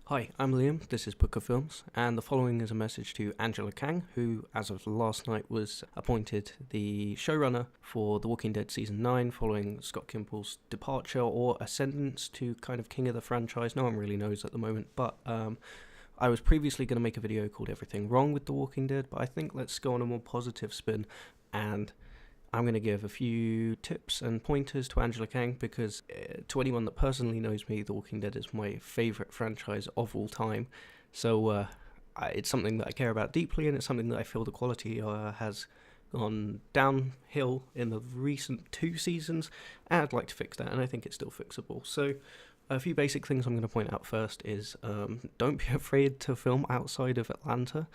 Hi, I'm Liam, this is Book of Films, and the following is a message to Angela Kang, who, as of last night, was appointed the showrunner for The Walking Dead Season 9 following Scott Kimball's departure or ascendance to kind of king of the franchise. No one really knows at the moment, but I was previously going to make a video called Everything Wrong with The Walking Dead, but I think let's go on a more positive spin, and I'm going to give a few tips and pointers to Angela Kang because to anyone that personally knows me, The Walking Dead is my favourite franchise of all time. So it's something that I care about deeply, and it's something that I feel the quality has gone downhill in the recent 2 seasons, and I'd like to fix that, and I think it's still fixable. So a few basic things I'm going to point out first is don't be afraid to film outside of Atlanta.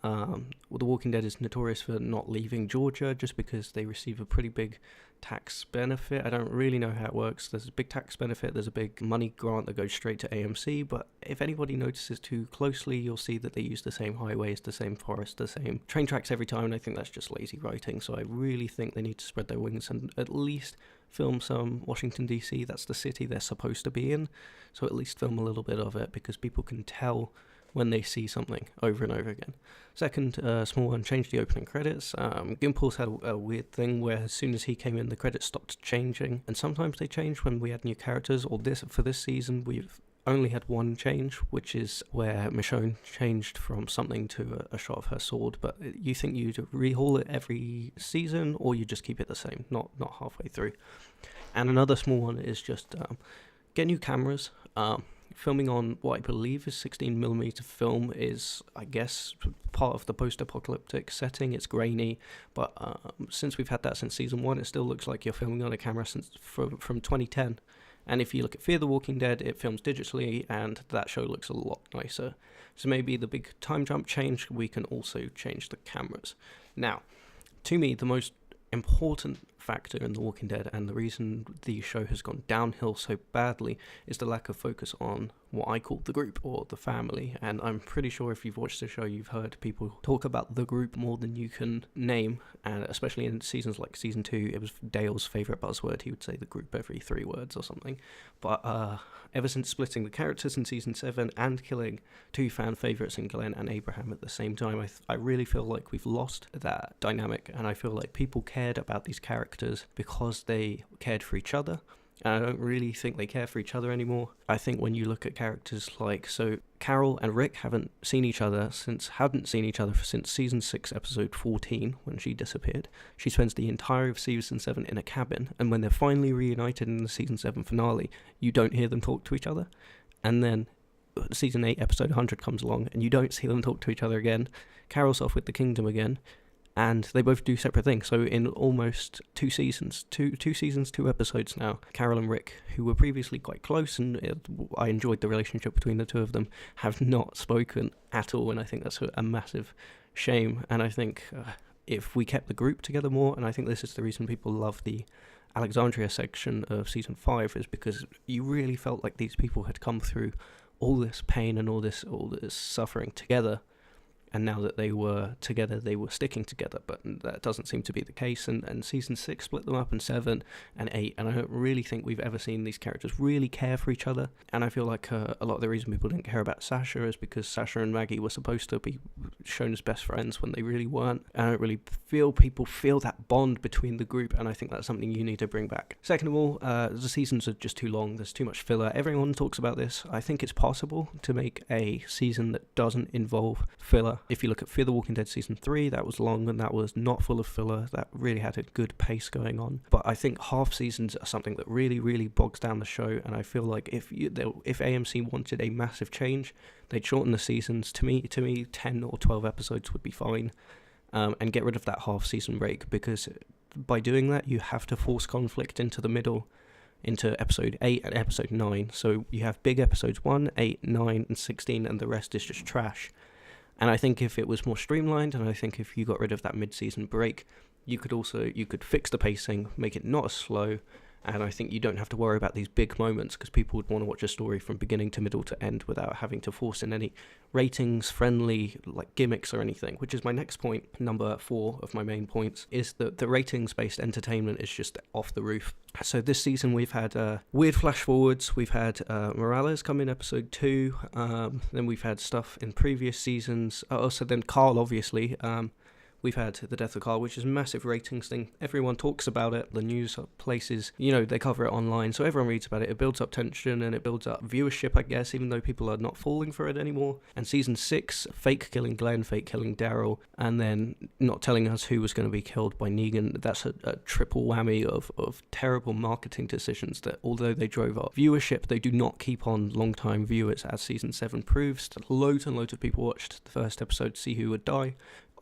The Walking Dead is notorious for not leaving Georgia just because they receive a pretty big tax benefit. I don't really know how it works. There's a big tax benefit, there's a big money grant that goes straight to AMC, but if anybody notices too closely, you'll see that they use the same highways, the same forest, the same train tracks every time, and I think that's just lazy writing. So I really think they need to spread their wings and at least film some Washington DC. That's the city they're supposed to be in, so at least film a little bit of it because people can tell when they see something over and over again. Second, small one, change the opening credits. Gimple's had a weird thing where as soon as he came in, the credits stopped changing, and sometimes they change when we had new characters, or for this season, we've only had one change, which is where Michonne changed from something to a shot of her sword, but you think you'd rehaul it every season, or you just keep it the same, not halfway through. And another small one is just get new cameras. Filming on what I believe is 16mm film is, I guess, part of the post-apocalyptic setting. It's grainy, but since we've had that since season 1, it still looks like you're filming on a camera from 2010. And if you look at Fear the Walking Dead, it films digitally, and that show looks a lot nicer. So maybe the big time jump change, we can also change the cameras. Now, to me, the most important factor in The Walking Dead, and the reason the show has gone downhill so badly, is the lack of focus on what I call the group or the family. And I'm pretty sure if you've watched the show, you've heard people talk about the group more than you can name, and especially in seasons like season 2, it was Dale's favourite buzzword. He would say the group every 3 words or something. But ever since splitting the characters in season 7 and killing 2 fan favourites in Glenn and Abraham at the same time, I really feel like we've lost that dynamic, and I feel like people cared about these characters because they cared for each other, and I don't really think they care for each other anymore. I think when you look at characters like, so Carol and Rick hadn't seen each other since season 6 episode 14 when she disappeared. She spends the entire of season 7 in a cabin, and when they're finally reunited in the season 7 finale, you don't hear them talk to each other. And then season 8 episode 100 comes along and you don't see them talk to each other again. Carol's off with the kingdom again, and they both do separate things. So in almost 2 seasons, two seasons, 2 episodes now, Carol and Rick, who were previously quite close, and I enjoyed the relationship between the 2 of them, have not spoken at all, and I think that's a massive shame. And I think if we kept the group together more, and I think this is the reason people love the Alexandria section of season 5, is because you really felt like these people had come through all this pain and all this suffering together, and now that they were together, they were sticking together, but that doesn't seem to be the case, and season 6 split them up in 7 and 8, and I don't really think we've ever seen these characters really care for each other. And I feel like a lot of the reason people didn't care about Sasha is because Sasha and Maggie were supposed to be shown as best friends when they really weren't, and I don't really feel people feel that bond between the group, and I think that's something you need to bring back. Second of all, the seasons are just too long, there's too much filler. Everyone talks about this. I think it's possible to make a season that doesn't involve filler. If you look at Fear the Walking Dead Season 3, that was long and that was not full of filler. That really had a good pace going on. But I think half seasons are something that really, really bogs down the show, and I feel like if AMC wanted a massive change, they'd shorten the seasons. To me, 10 or 12 episodes would be fine, and get rid of that half-season break, because by doing that, you have to force conflict into the middle, into episode 8 and episode 9. So you have big episodes 1, 8, 9, and 16, and the rest is just trash. And I think if it was more streamlined, and I think if you got rid of that mid-season break, you could fix the pacing, make it not as slow, And I think you don't have to worry about these big moments because people would want to watch a story from beginning to middle to end without having to force in any ratings friendly like gimmicks or anything, which is my next point. Number 4 of my main points is that the ratings based entertainment is just off the roof. So this season we've had weird flash forwards, we've had Morales come in episode 2, then we've had stuff in previous seasons, also then Carl obviously, we've had the death of Carl, which is a massive ratings thing. Everyone talks about it. The news places, they cover it online, so everyone reads about it. It builds up tension and it builds up viewership, I guess, even though people are not falling for it anymore. And season 6, fake killing Glenn, fake killing Daryl, and then not telling us who was going to be killed by Negan. That's a triple whammy of terrible marketing decisions that, although they drove up viewership, they do not keep on long-time viewers, as season 7 proves. Loads and loads of people watched the first episode to see who would die,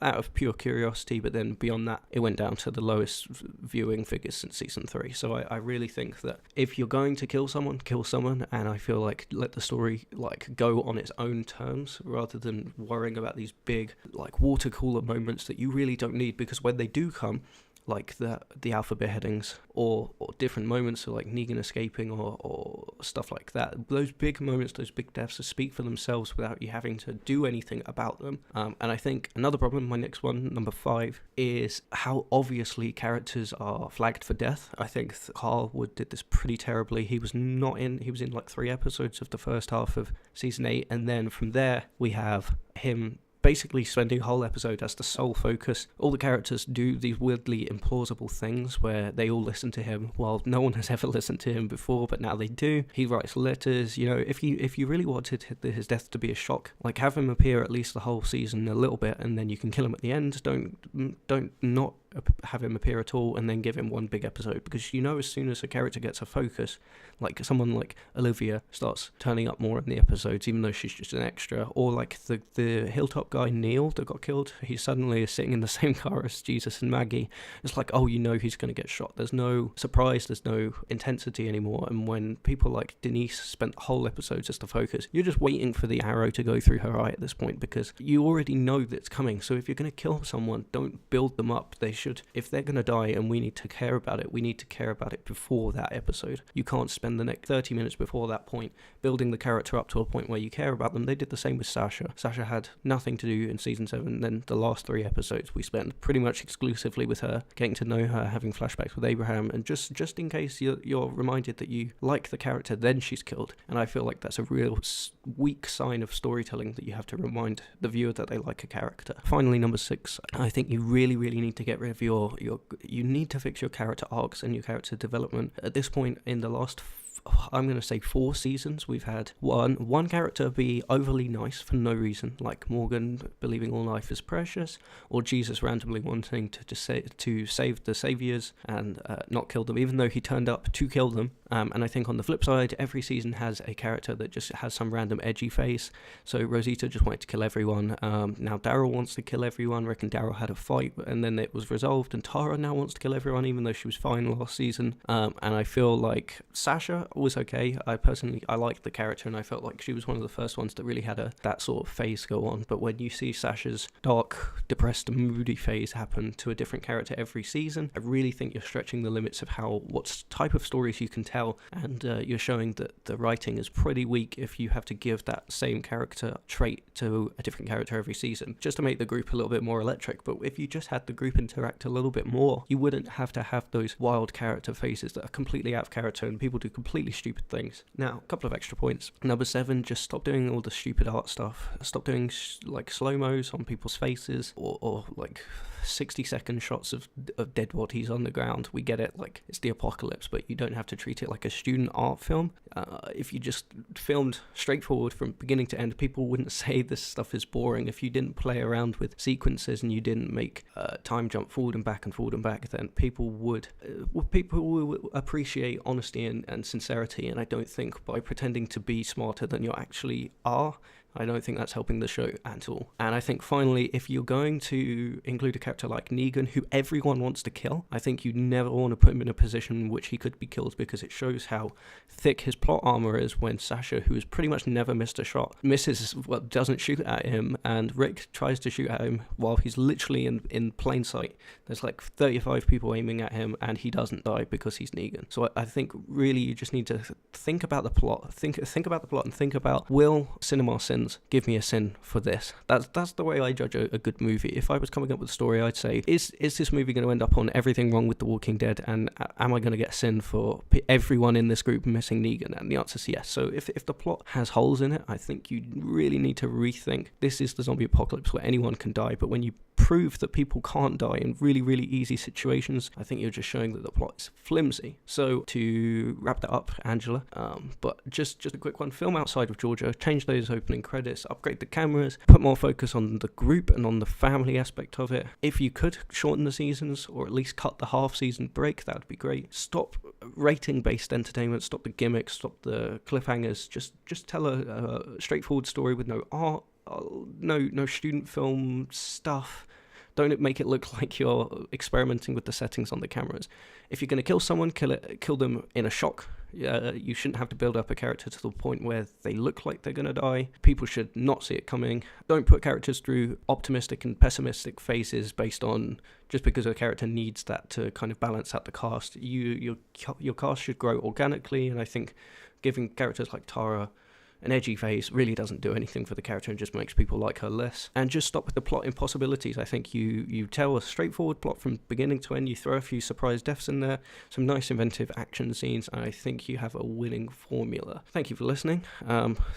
out of pure curiosity, but then beyond that it went down to the lowest viewing figures since season 3. So I really think that if you're going to kill someone, and I feel like let the story like go on its own terms rather than worrying about these big like water cooler moments that you really don't need, because when they do come, like the alpha beheadings or different moments of like Negan escaping or stuff like that, those big moments, those big deaths speak for themselves without you having to do anything about them. And I think another problem, my next one, number 5, is how obviously characters are flagged for death. I think Carl Wood did this pretty terribly. He was in like 3 episodes of the first half of season 8, and then from there we have him basically spending a whole episode as the sole focus. All the characters do these weirdly implausible things where they all listen to him while no one has ever listened to him before, but now they do. He writes letters. If you really wanted his death to be a shock, like have him appear at least the whole season a little bit, and then you can kill him at the end. Don't not have him appear at all and then give him one big episode, because as soon as a character gets a focus, like someone like Olivia starts turning up more in the episodes even though she's just an extra, or like the hilltop guy Neil that got killed, he suddenly is sitting in the same car as Jesus and Maggie. It's like, he's going to get shot. There's no surprise, there's no intensity anymore. And when people like Denise spent whole episodes as the focus, you're just waiting for the arrow to go through her eye at this point, because you already know that it's coming. So if you're going to kill someone, don't build them up. They should, if they're going to die and we need to care about it, we need to care about it before that episode. You can't spend the next 30 minutes before that point building the character up to a point where you care about them. They did the same with Sasha. Sasha had nothing to do in season 7, then the last 3 episodes we spent pretty much exclusively with her, getting to know her, having flashbacks with Abraham, and just in case you're reminded that you like the character, then she's killed. And I feel like that's a real weak sign of storytelling, that you have to remind the viewer that they like a character. Finally, number 6, I think you really need to get rid of you need to fix your character arcs and your character development. At this point in the last I'm going to say 4 seasons, we've had one character be overly nice for no reason, like Morgan believing all life is precious, or Jesus randomly wanting to save the saviors and not kill them, even though he turned up to kill them. And I think on the flip side, every season has a character that just has some random edgy face. So Rosita just wanted to kill everyone. Now Daryl wants to kill everyone. I reckon Daryl had a fight and then it was resolved, and Tara now wants to kill everyone even though she was fine last season. And I feel like Sasha was okay. I liked the character, and I felt like she was one of the first ones that really had that sort of phase go on. But when you see Sasha's dark, depressed, moody phase happen to a different character every season, I really think you're stretching the limits of what type of stories you can tell, and you're showing that the writing is pretty weak if you have to give that same character trait to a different character every season just to make the group a little bit more electric. But if you just had the group interact a little bit more, you wouldn't have to have those wild character phases that are completely out of character and people do completely stupid things. Now, a couple of extra points. Number 7, just stop doing all the stupid art stuff. Stop doing like slow-mos on people's faces or like 60-second shots of dead bodies on the ground. We get it, like it's the apocalypse, but you don't have to treat it like a student art film. If you just filmed straightforward from beginning to end, people wouldn't say this stuff is boring. If you didn't play around with sequences and you didn't make time jump forward and back, then people would appreciate honesty and sincerity sincerity, and I don't think by pretending to be smarter than you actually are, I don't think that's helping the show at all. And I think finally, if you're going to include a character like Negan, who everyone wants to kill, I think you never want to put him in a position in which he could be killed, because it shows how thick his plot armor is when Sasha, who has pretty much never missed a shot, doesn't shoot at him, and Rick tries to shoot at him while he's literally in plain sight. There's like 35 people aiming at him, and he doesn't die because he's Negan. So I think really you just need to think about the plot, think about the plot, and think about, will cinema sins give me a sin for this? That's the way I judge a good movie. If I was coming up with a story, I'd say, is this movie going to end up on everything wrong with The Walking Dead, and am I going to get a sin for everyone in this group missing Negan? And the answer is yes. So if the plot has holes in it, I think you really need to rethink. This is the zombie apocalypse where anyone can die, but when you prove that people can't die in really, really easy situations, I think you're just showing that the plot is flimsy. So to wrap that up, Angela, but just a quick one, film outside of Georgia, change those opening credits, upgrade the cameras, put more focus on the group and on the family aspect of it. If you could shorten the seasons, or at least cut the half-season break, that would be great. Stop rating-based entertainment, stop the gimmicks, stop the cliffhangers, just tell a straightforward story with no art, no student film stuff. Don't make it look like you're experimenting with the settings on the cameras. If you're going to kill someone, kill them in a shock. You shouldn't have to build up a character to the point where they look like they're going to die. People should not see it coming. Don't put characters through optimistic and pessimistic phases based on just because a character needs that to kind of balance out the cast. Your cast should grow organically, and I think giving characters like Tara an edgy phase really doesn't do anything for the character and just makes people like her less. And just stop with the plot impossibilities. I think you tell a straightforward plot from beginning to end, you throw a few surprise deaths in there, some nice inventive action scenes, and I think you have a winning formula. Thank you for listening.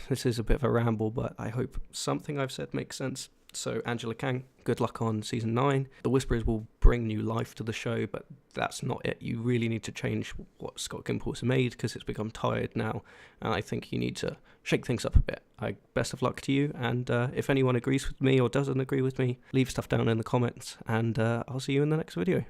This is a bit of a ramble, but I hope something I've said makes sense. So Angela Kang, good luck on season 9. The Whisperers will bring new life to the show, but that's not it. You really need to change what Scott Gimple has made, because it's become tired now, and I think you need to shake things up a bit. Best of luck to you, and if anyone agrees with me or doesn't agree with me, leave stuff down in the comments, and I'll see you in the next video.